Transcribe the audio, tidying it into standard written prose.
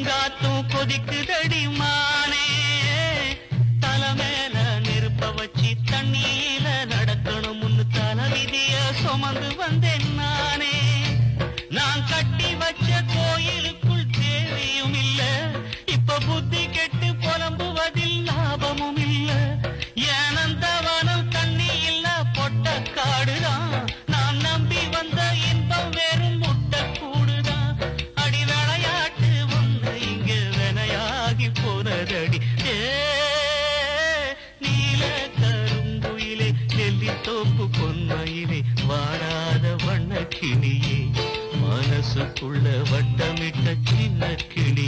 காத்தும் கொதிக்குதடி மானே தலைமேல நெருப்ப வச்சு தண்ணியில நடக்கணும்னு தலைவிதிய சுமந்து வந்தேன் நானே நான் கட்டி வச்ச கோயிலுக்குள் தேவையும் இல்ல இப்ப புத்தி கெட்டு புலம்புவதில் லாபமும் இல்ல ஏனந்தவனம் தண்ணி இல்ல பொட்ட காடுதான் நான் நம்பி வந்த இன்பம் வெறும் முட்டை கூடுதான் அடி விளையாட்டு ஒண்ணு இங்க வினையாகி போனதடி நீல கருங்குயிலே நெல்லி தோப்பு பொன்மயிலே வாடாத வண்ண கிளியே மனசுக்குள்ள வட்டமிட்ட சின்ன கிளி